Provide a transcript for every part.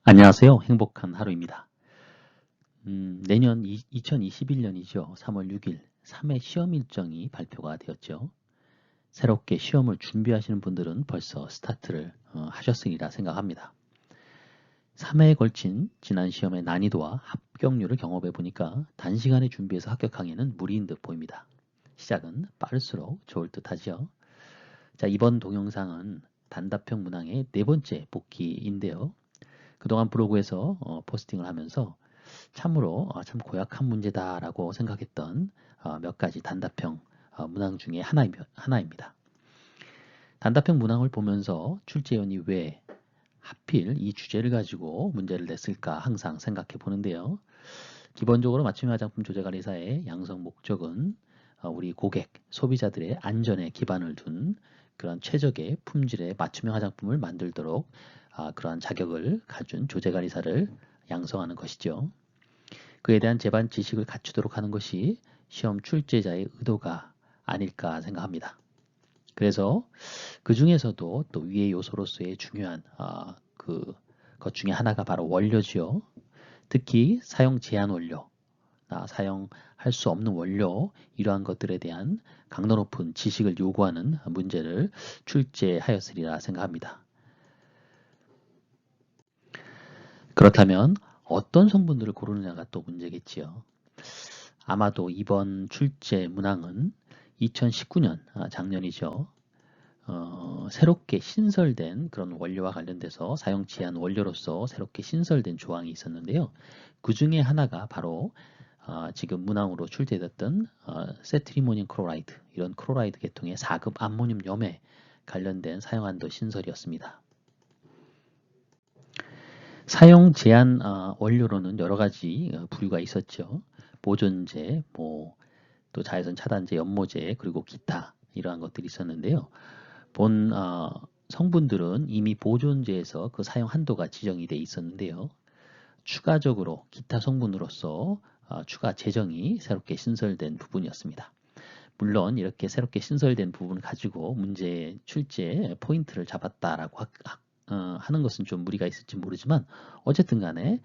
안녕하세요. 행복한 하루입니다. 내년 2021년이죠. 3월 6일 3회 시험 일정이 발표가 되었죠. 새롭게 시험을 준비하시는 분들은 벌써 스타트를 하셨으리라 생각합니다. 3회에 걸친 지난 시험의 난이도와 합격률을 경험해 보니까 단시간에 준비해서 합격하기에는 무리인 듯 보입니다. 시작은 빠를수록 좋을 듯 하죠. 자, 이번 동영상은 단답형 문항의 네 번째 복기인데요. 그동안 블로그에서 포스팅을 하면서 참으로 참 고약한 문제다라고 생각했던 몇 가지 단답형 문항 중에 하나입니다. 단답형 문항을 보면서 출제위원이 왜 하필 이 주제를 가지고 문제를 냈을까 항상 생각해 보는데요. 기본적으로 맞춤형 화장품 조제관리사의 양성 목적은 우리 고객, 소비자들의 안전에 기반을 둔 그런 최적의 품질의 맞춤형 화장품을 만들도록 그러한 자격을 가진 조제관리사를 양성하는 것이죠. 그에 대한 제반 지식을 갖추도록 하는 것이 시험 출제자의 의도가 아닐까 생각합니다. 그래서 그 중에서도 또 위의 요소로서의 중요한 것 중에 하나가 바로 원료지요. 특히 사용 제한 원료, 사용할 수 없는 원료 이러한 것들에 대한 강도 높은 지식을 요구하는 문제를 출제하였으리라 생각합니다. 그렇다면 어떤 성분들을 고르느냐가 또 문제겠지요. 아마도 이번 출제 문항은 2019년, 작년이죠. 새롭게 신설된 그런 원료와 관련돼서 사용 제한 원료로서 새롭게 신설된 조항이 있었는데요. 그 중에 하나가 바로 지금 문항으로 출제됐던 세트리모늄 클로라이드, 이런 클로라이드 계통의 4급 암모늄염에 관련된 사용한도 신설이었습니다. 사용 제한 원료로는 여러 가지 부류가 있었죠. 보존제, 또 자외선 차단제, 연모제, 그리고 기타 이러한 것들이 있었는데요. 본 성분들은 이미 보존제에서 그 사용 한도가 지정이 돼 있었는데요. 추가적으로 기타 성분으로서 추가 제정이 새롭게 신설된 부분이었습니다. 물론 이렇게 새롭게 신설된 부분을 가지고 문제 출제 포인트를 잡았다라고 하는 것은 좀 무리가 있을지 모르지만 어쨌든 간에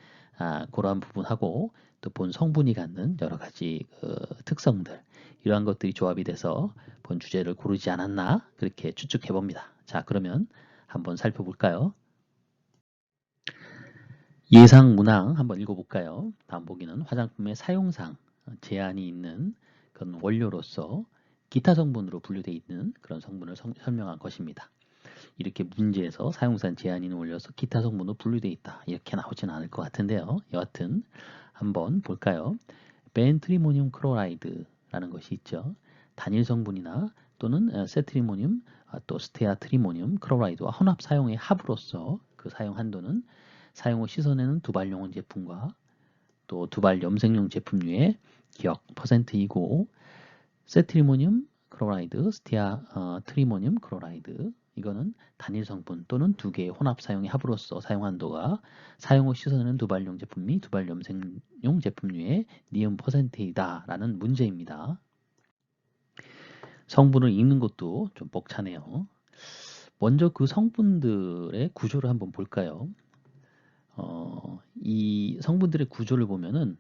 그러한 부분하고 또 본 성분이 갖는 여러 가지 특성들 이러한 것들이 조합이 돼서 본 주제를 고르지 않았나 그렇게 추측해 봅니다. 자, 그러면 한번 살펴볼까요? 예상 문항 한번 읽어볼까요? 다음 보기는 화장품의 사용상 제한이 있는 그런 원료로서 기타 성분으로 분류되어 있는 그런 성분을 설명한 것입니다. 이렇게 문제에서 사용상 제한이 있는 원료로서 기타 성분으로 분류되어 있다. 이렇게 나오지는 않을 것 같은데요. 여하튼 한번 볼까요? 벤트리모늄 클로라이드라는 것이 있죠. 단일 성분이나 또는 세트리모늄, 또 스테아트리모늄 클로라이드와 혼합 사용의 합으로서 그 사용 한도는 사용 후 씻어내는 두발용원 제품과 또 두발 염색용 제품류의 기억 %이고 세트리모늄 클로라이드, 스티아트리모늄 클로라이드 이거는 단일 성분 또는 두 개의 혼합 사용의 합으로서 사용 한도가 사용 후 씻어내는 두발용 제품 및 두발 염색용 제품류의 니은 %이다 라는 문제입니다. 성분을 읽는 것도 좀 벅차네요. 먼저 그 성분들의 구조를 한번 볼까요? 이 성분들의 구조를 보면은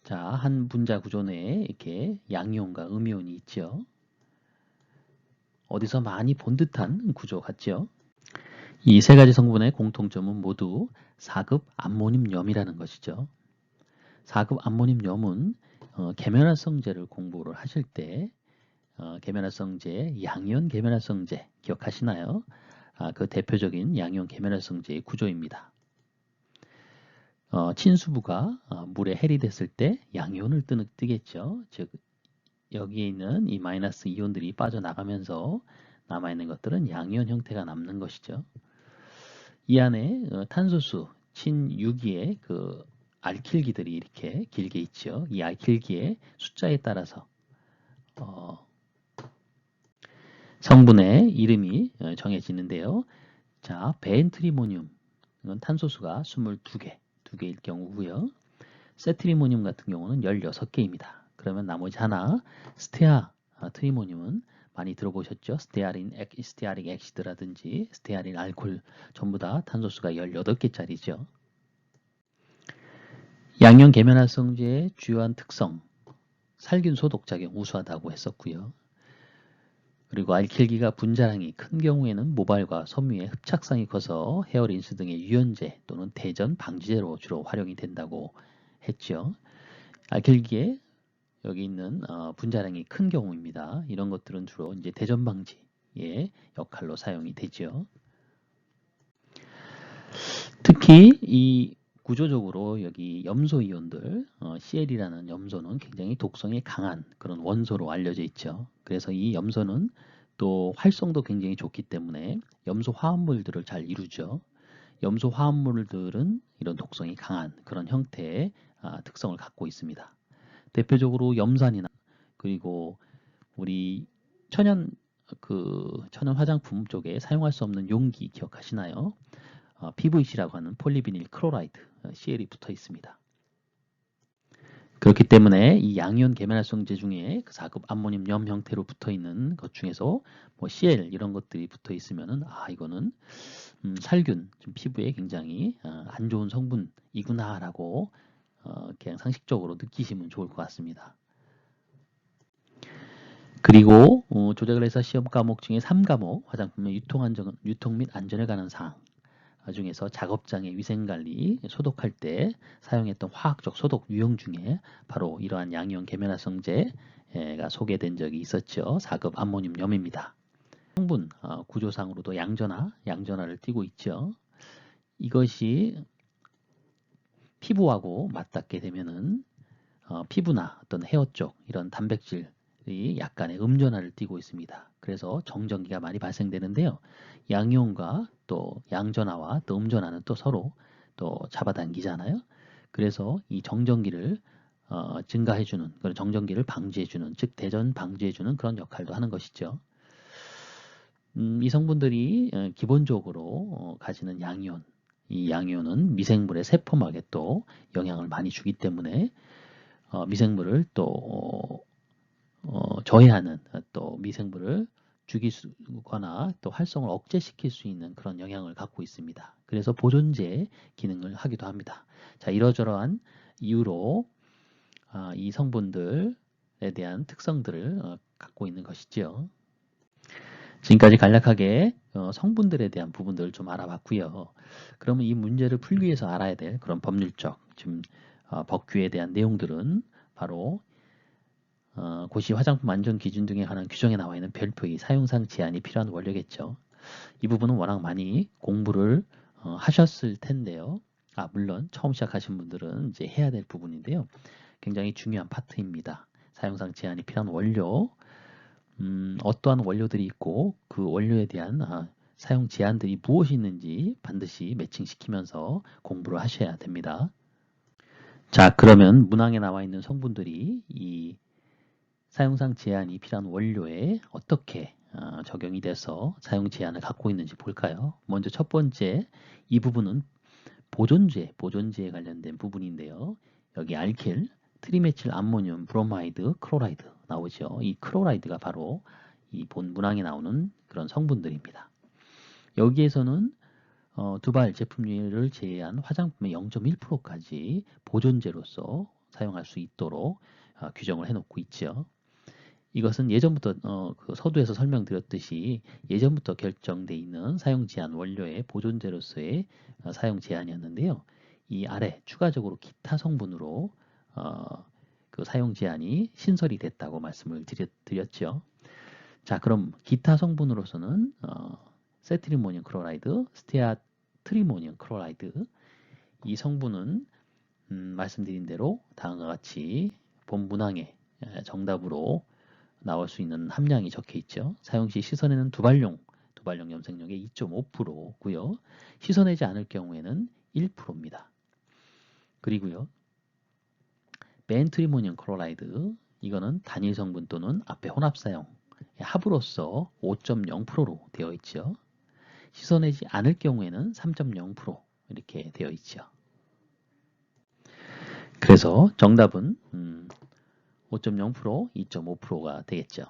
자, 한 분자 구조 내에 이렇게 양이온과 음이온이 있죠. 어디서 많이 본 듯한 구조 같죠? 이 세 가지 성분의 공통점은 모두 4급 암모늄염이라는 것이죠. 4급 암모늄염은 계면활성제를 공부를 하실 때 계면활성제, 양이온 계면활성제 기억하시나요? 그 대표적인 양이온 계면활성제의 구조입니다. 친수부가 물에 해리됐을 때 양이온을 뜨겠죠. 즉 여기에 있는 이 마이너스 이온들이 빠져나가면서 남아있는 것들은 양이온 형태가 남는 것이죠. 이 안에 탄소수 친유기의 그 알킬기들이 이렇게 길게 있죠. 이 알킬기의 숫자에 따라서 성분의 이름이 정해지는데요. 자, 벤트리모늄 이건 탄소수가 22개, 2개일 경우고요. 세트리모늄 같은 경우는 16개입니다. 그러면 나머지 하나 스테아 트리모늄은 많이 들어보셨죠? 스테아릭 액시드라든지 스테아린 알코올 전부 다 탄소수가 18개짜리죠. 양형 계면활성제의 주요한 특성, 살균 소독 작용 우수하다고 했었고요. 그리고 알킬기가 분자량이 큰 경우에는 모발과 섬유의 흡착성이 커서 헤어린스 등의 유연제 또는 대전 방지제로 주로 활용이 된다고 했죠. 알킬기에 여기 있는 분자량이 큰 경우입니다. 이런 것들은 주로 이제 대전 방지의 역할로 사용이 되죠. 특히 이 구조적으로 여기 염소 이온들, CL이라는 염소는 굉장히 독성이 강한 그런 원소로 알려져 있죠. 그래서 이 염소는 또 활성도 굉장히 좋기 때문에 염소 화합물들을 잘 이루죠. 염소 화합물들은 이런 독성이 강한 그런 형태의 특성을 갖고 있습니다. 대표적으로 염산이나 그리고 우리 천연 화장품 쪽에 사용할 수 없는 용기 기억하시나요? PVC라고 하는 폴리비닐 클로라이드 CL이 붙어 있습니다. 그렇기 때문에 이 양이온 계면활성제 중에 그 4급 암모늄염 형태로 붙어 있는 것 중에서 뭐 CL 이런 것들이 붙어 있으면은 이거는 살균 피부에 굉장히 안 좋은 성분이구나라고 그냥 상식적으로 느끼시면 좋을 것 같습니다. 그리고 조작을 해서 시험 과목 중에 3과목 화장품의 유통 및 안전에 관한 사항 중에서 작업장의 위생관리, 소독할 때 사용했던 화학적 소독 유형 중에 바로 이러한 양이온 계면활성제가 소개된 적이 있었죠. 4급 암모늄염입니다. 성분 구조상으로도 양전하를 띠고 있죠. 이것이 피부하고 맞닿게 되면은 피부나 어떤 헤어 쪽 이런 단백질이 약간의 음전하를 띠고 있습니다. 그래서 정전기가 많이 발생되는데요. 양이온과 또 양전하와 또 음전하는 또 서로 또 잡아당기잖아요. 그래서 이 정전기를 증가해주는 그런 정전기를 방지해주는 즉 대전 방지해주는 그런 역할도 하는 것이죠. 이 성분들이 기본적으로 가지는 양이온, 이 양이온은 미생물의 세포막에 또 영향을 많이 주기 때문에 미생물을 또 저해하는 또 미생물을 죽이거나 또 활성을 억제시킬 수 있는 그런 영향을 갖고 있습니다. 그래서 보존제 기능을 하기도 합니다. 자, 이러저러한 이유로 이 성분들에 대한 특성들을 갖고 있는 것이죠. 지금까지 간략하게 성분들에 대한 부분들을 좀 알아봤고요. 그러면 이 문제를 풀기 위해서 알아야 될 그런 법률적, 지금 법규에 대한 내용들은 바로 고시 화장품 안전 기준 등에 관한 규정에 나와 있는 별표의 사용상 제한이 필요한 원료겠죠. 이 부분은 워낙 많이 공부를 하셨을 텐데요. 물론 처음 시작하신 분들은 이제 해야 될 부분인데요. 굉장히 중요한 파트입니다. 사용상 제한이 필요한 원료, 어떠한 원료들이 있고 그 원료에 대한 사용 제한들이 무엇이 있는지 반드시 매칭시키면서 공부를 하셔야 됩니다. 자, 그러면 문항에 나와 있는 성분들이 이 사용상 제한이 필요한 원료에 어떻게 적용이 돼서 사용 제한을 갖고 있는지 볼까요? 먼저 첫 번째, 이 부분은 보존제에 관련된 부분인데요. 여기 알킬, 트리메칠 암모늄, 브로마이드, 클로라이드 나오죠. 이 클로라이드가 바로 이 본 문항에 나오는 그런 성분들입니다. 여기에서는 두발 제품류를 제외한 화장품의 0.1%까지 보존제로서 사용할 수 있도록 규정을 해놓고 있죠. 이것은 예전부터 그 서두에서 설명드렸듯이 예전부터 결정돼 있는 사용 제한 원료의 보존제로서의 사용 제한이었는데요. 이 아래 추가적으로 기타 성분으로 그 사용 제한이 신설이 됐다고 말씀을 드렸죠. 자, 그럼 기타 성분으로서는 세트리모늄 클로라이드, 스테아트리모늄 클로라이드 이 성분은 말씀드린 대로 다음과 같이 본 문항에 정답으로 나올 수 있는 함량이 적혀 있죠. 사용 시 씻어내는 두발용 염색력의 2.5%고요. 씻어내지 않을 경우에는 1%입니다. 그리고요. 벤트리모늄 클로라이드 이거는 단일 성분 또는 앞에 혼합 사용 합으로서 5.0%로 되어 있죠. 씻어내지 않을 경우에는 3.0% 이렇게 되어 있죠. 그래서 정답은 5.0%, 2.5%가 되겠죠.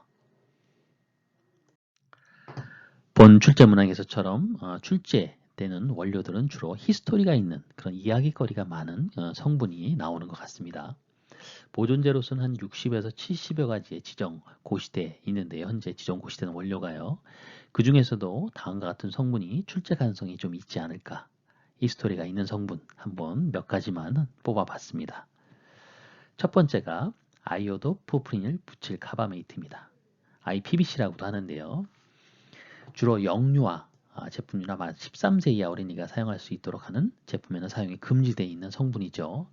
이번 출제 문항에서처럼 출제 되는 원료들은 주로 히스토리가 있는 그런 이야기거리가 많은 성분이 나오는 것 같습니다. 보존제로서는 한 60에서 70여 가지의 지정 고시돼 있는데요. 현재 지정 고시되는 원료가요. 그 중에서도 다음과 같은 성분이 출제 가능성이 좀 있지 않을까. 히스토리가 있는 성분 한번 몇 가지만 뽑아봤습니다. 첫 번째가 아이오도 프로프리닐 부칠 카바메이트입니다. IPBC라고도 하는데요. 주로 영유아 제품이나 13세 이하 어린이가 사용할 수 있도록 하는 제품에는 사용이 금지되어 있는 성분이죠.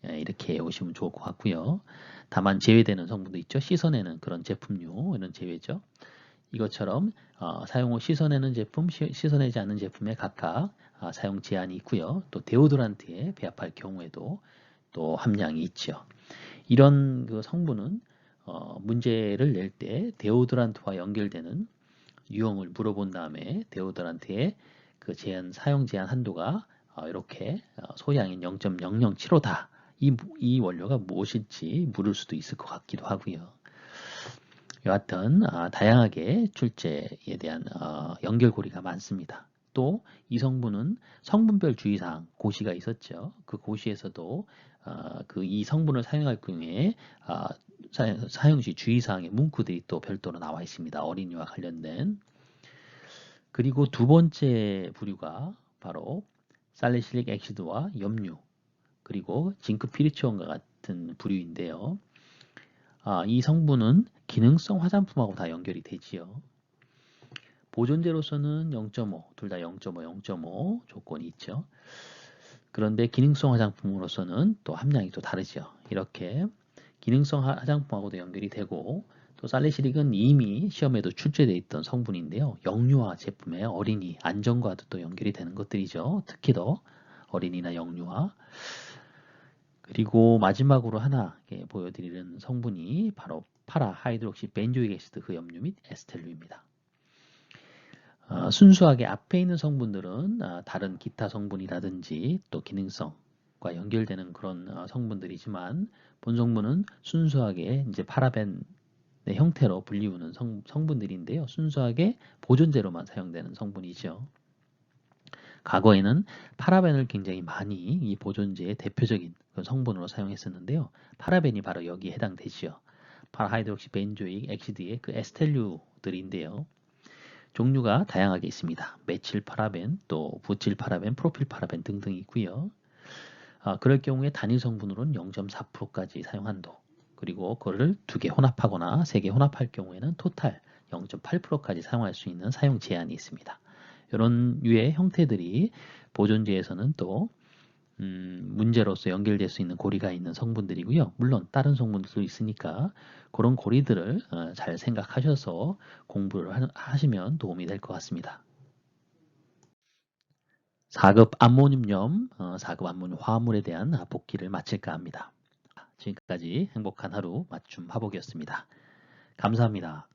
이렇게 외우시면 좋을 것 같고요. 다만 제외되는 성분도 있죠. 씻어내는 그런 제품류 이런 제외죠. 이것처럼 사용 후 씻어내는 제품, 씻어내지 않는 제품에 각각 사용 제한이 있고요. 또 데오드란트에 배합할 경우에도 또 함량이 있죠. 이런 그 성분은 문제를 낼 때 데오드란트와 연결되는 유형을 물어본 다음에 데오드란트의 그 사용 제한 한도가 이렇게 소량인 0.007호다. 이 원료가 무엇일지 물을 수도 있을 것 같기도 하고요. 여하튼 다양하게 출제에 대한 연결고리가 많습니다. 또 이 성분은 성분별 주의사항 고시가 있었죠. 그 고시에서도 이 성분을 사용할 경우에 사용 시 주의사항의 문구들이 또 별도로 나와 있습니다. 어린이와 관련된. 그리고 두 번째 부류가 바로 살리실릭 액시드와 염류 그리고 징크 피리치온과 같은 부류인데요. 이 성분은 기능성 화장품하고 다 연결이 되지요. 보존제로서는 0.5, 둘 다 0.5, 0.5 조건이 있죠. 그런데 기능성 화장품으로서는 또 함량이 또 다르죠. 이렇게 기능성 화장품하고도 연결이 되고 또 살리실릭은 이미 시험에도 출제되어 있던 성분인데요. 영유아 제품의 어린이 안전과도 또 연결이 되는 것들이죠. 특히 더 어린이나 영유아. 그리고 마지막으로 하나 보여드리는 성분이 바로 파라 하이드록시 벤조익 애시드 흡염류 및 에스텔류입니다. 순수하게 앞에 있는 성분들은 다른 기타 성분이라든지 또 기능성과 연결되는 그런 성분들이지만 본 성분은 순수하게 이제 파라벤의 형태로 불리우는 성분들인데요. 순수하게 보존제로만 사용되는 성분이죠. 과거에는 파라벤을 굉장히 많이 이 보존제의 대표적인 성분으로 사용했었는데요. 파라벤이 바로 여기에 해당되지요. 파라하이드록시 벤조익 액시드의 그 에스텔류들인데요. 종류가 다양하게 있습니다. 메칠 파라벤, 또 부칠 파라벤, 프로필 파라벤 등등 있고요. 그럴 경우에 단일 성분으로는 0.4%까지 사용한도. 그리고 그거를 2개 혼합하거나 3개 혼합할 경우에는 토탈 0.8%까지 사용할 수 있는 사용 제한이 있습니다. 이런 유의 형태들이 보존제에서는 또 문제로서 연결될 수 있는 고리가 있는 성분들이고요. 물론 다른 성분들도 있으니까 그런 고리들을 잘 생각하셔서 공부를 하시면 도움이 될 것 같습니다. 4급 암모늄염, 4급 암모늄 화합물에 대한 복기를 마칠까 합니다. 지금까지 행복한 하루 맞춤 화복이었습니다. 감사합니다.